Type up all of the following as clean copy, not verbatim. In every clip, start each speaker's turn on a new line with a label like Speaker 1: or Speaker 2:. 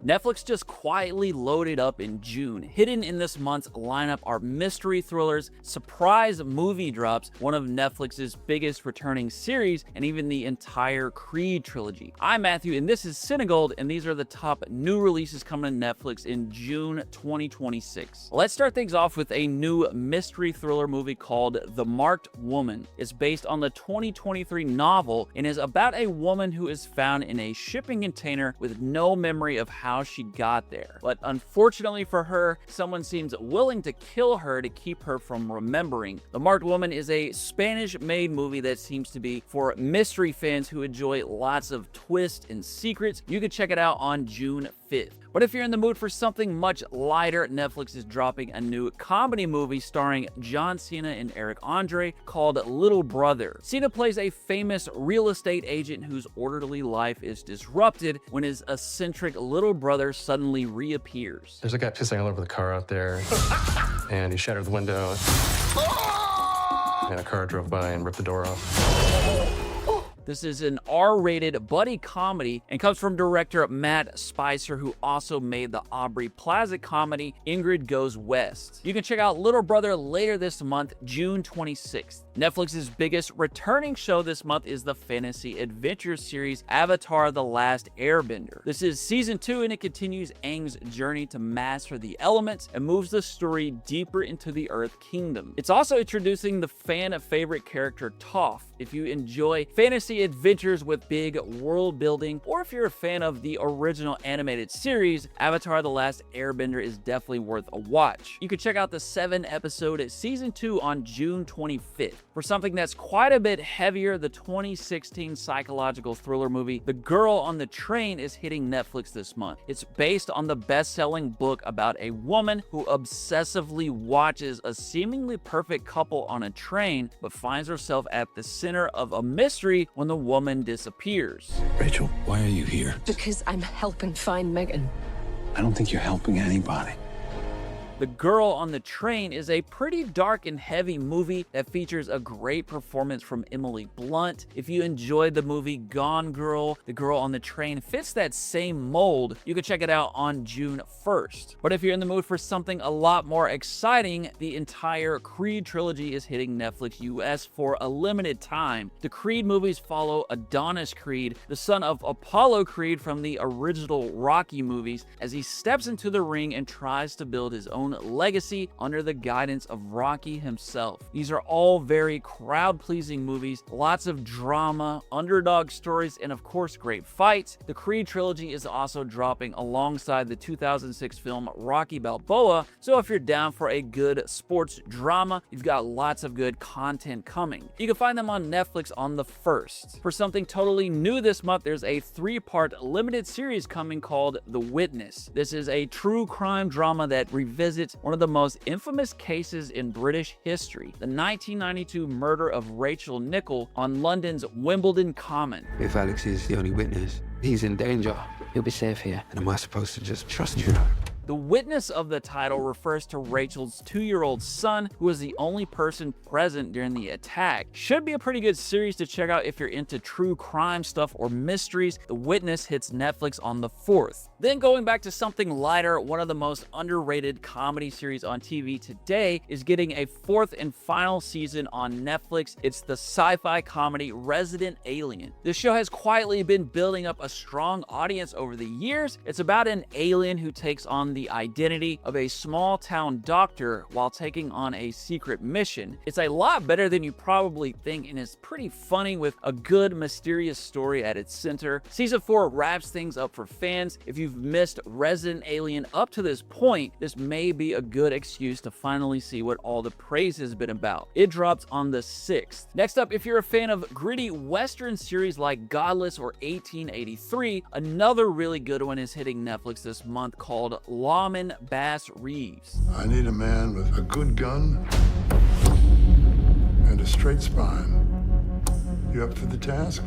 Speaker 1: Netflix just quietly loaded up in June. Hidden in this month's lineup are mystery thrillers, surprise movie drops, one of Netflix's biggest returning series, and even the entire Creed trilogy. I'm Matthew, and this is CineGold, and these are the top new releases coming to Netflix in June 2026. Let's start things off with a new mystery thriller movie called The Marked Woman. It's based on the 2023 novel and is about a woman who is found in a shipping container with no memory of how she got there. But unfortunately for her, someone seems willing to kill her to keep her from remembering. The Marked Woman is a Spanish-made movie that seems to be for mystery fans who enjoy lots of twists and secrets. You can check it out on June 5th. But if you're in the mood for something much lighter, Netflix is dropping a new comedy movie starring John Cena and Eric Andre called Little Brother. Cena plays a famous real estate agent whose orderly life is disrupted when his eccentric little brother suddenly reappears.
Speaker 2: There's a guy pissing all over the car out there, and he shattered the window, and a car drove by and ripped the door off.
Speaker 1: This is an R-rated buddy comedy and comes from director Matt Spicer, who also made the Aubrey Plaza comedy Ingrid Goes West. You can check out Little Brother later this month, June 26th. Netflix's biggest returning show this month is the fantasy adventure series Avatar: The Last Airbender. This is season 2, and it continues Aang's journey to master the elements and moves the story deeper into the Earth Kingdom. It's also introducing the fan favorite character Toph. If you enjoy fantasy adventures with big world building, or if you're a fan of the original animated series, Avatar: The Last Airbender is definitely worth a watch. You can check out the 7-episode season 2 on June 25th. For something that's quite a bit heavier, the 2016 psychological thriller movie The Girl on the Train is hitting Netflix this month. It's based on the best-selling book about a woman who obsessively watches a seemingly perfect couple on a train, but finds herself at the center of a mystery when the woman disappears.
Speaker 3: Rachel, why are you here?
Speaker 4: Because I'm helping find Megan.
Speaker 3: I don't think you're helping anybody.
Speaker 1: The Girl on the Train is a pretty dark and heavy movie that features a great performance from Emily Blunt. If you enjoyed the movie Gone Girl, The Girl on the Train fits that same mold. You can check it out on June 1st. But if you're in the mood for something a lot more exciting, the entire Creed trilogy is hitting Netflix US for a limited time. The Creed movies follow Adonis Creed, the son of Apollo Creed from the original Rocky movies, as he steps into the ring and tries to build his own legacy under the guidance of Rocky himself. These are all very crowd-pleasing movies, lots of drama, underdog stories, and of course great fights. The Creed trilogy is also dropping alongside the 2006 film Rocky Balboa, so if you're down for a good sports drama, you've got lots of good content coming. You can find them on Netflix on the 1st. For something totally new this month, there's a 3-part limited series coming called The Witness. This is a true crime drama that revisits one of the most infamous cases in British history, the 1992 murder of Rachel Nicholl on London's Wimbledon Common.
Speaker 5: If Alex is the only witness, he's in danger. He'll be safe here. And am I supposed to just trust you?
Speaker 1: The witness of the title refers to Rachel's 2-year-old son, who was the only person present during the attack. Should be a pretty good series to check out if you're into true crime stuff or mysteries. The Witness hits Netflix on the 4th. Then going back to something lighter, one of the most underrated comedy series on TV today is getting a 4th and final season on Netflix. It's the sci-fi comedy Resident Alien. This show has quietly been building up a strong audience over the years. It's about an alien who takes on the identity of a small town doctor while taking on a secret mission. It's a lot better than you probably think, and it's pretty funny with a good mysterious story at its center. Season 4 wraps things up for fans. If you've missed Resident Alien up to this point, this may be a good excuse to finally see what all the praise has been about. It drops on the 6th. Next up, if you're a fan of gritty Western series like Godless or 1883, another really good one is hitting Netflix this month called Lawmen Bass Reeves.
Speaker 6: I need a man with a good gun and a straight spine. You up for the task?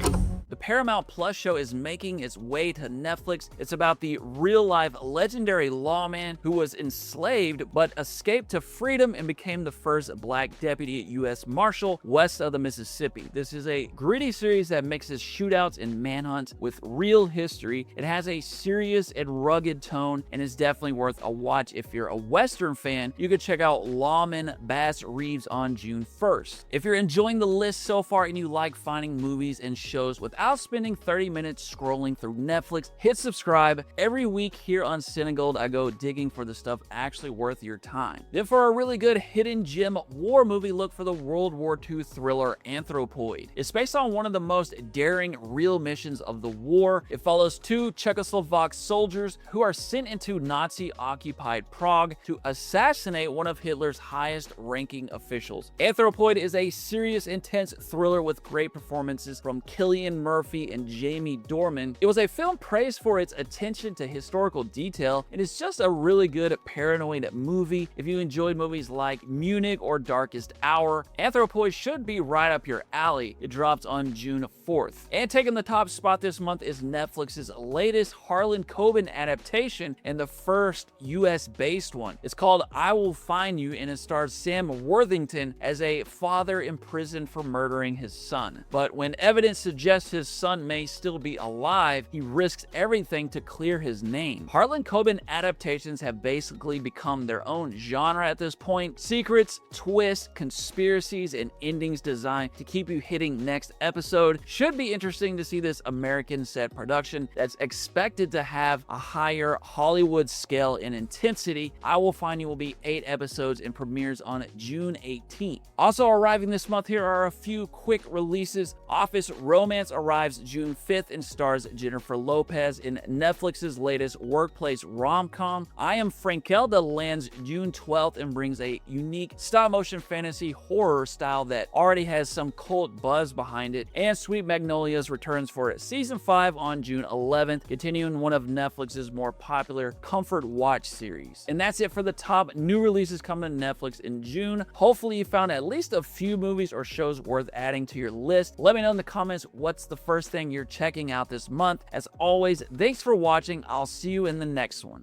Speaker 1: The Paramount Plus show is making its way to Netflix. It's about the real-life legendary lawman who was enslaved but escaped to freedom and became the first black deputy U.S. Marshal west of the Mississippi. This is a gritty series that mixes shootouts and manhunts with real history. It has a serious and rugged tone and is definitely worth a watch. If you're a Western fan, you could check out Lawmen Bass Reeves on June 1st. If you're enjoying the list so far and you like finding movies and shows without spending 30 minutes scrolling through Netflix, hit subscribe. Every week here on CineGold, I go digging for the stuff actually worth your time. Then for a really good hidden gem war movie, look for the World War II thriller Anthropoid. It's based on one of the most daring real missions of the war. It follows two Czechoslovak soldiers who are sent into Nazi-occupied Prague to assassinate one of Hitler's highest-ranking officials. Anthropoid is a serious, intense thriller with great performances from Cillian Murphy and Jamie Dornan. It was a film praised for its attention to historical detail, and it's just a really good paranoid movie. If you enjoyed movies like Munich or Darkest Hour, Anthropoid should be right up your alley. It drops on June 4th. And taking the top spot this month is Netflix's latest Harlan Coben adaptation and the first US-based one. It's called I Will Find You, and it stars Sam Worthington as a father imprisoned for murdering his son. But when evidence suggests his son may still be alive, he risks everything to clear his name. Harlan Coben adaptations have basically become their own genre at this point. Secrets, twists, conspiracies, and endings designed to keep you hitting next episode. Should be interesting to see this American set production that's expected to have a higher Hollywood scale and intensity. I Will Find You will be 8 episodes and premieres on June 18th. Also arriving this month, here are a few quick releases. Office Romance arrives June 5th and stars Jennifer Lopez in Netflix's latest workplace rom-com. I Am Frankelda lands June 12th and brings a unique stop-motion fantasy horror style that already has some cult buzz behind it. And Sweet Magnolias returns for season 5 on June 11th, continuing one of Netflix's more popular comfort watch series. And that's it for the top new releases coming to Netflix in June. Hopefully you found at least a few movies or shows worth adding to your list. Let me know in the comments what's the first thing you're checking out this month. As always, thanks for watching. I'll see you in the next one.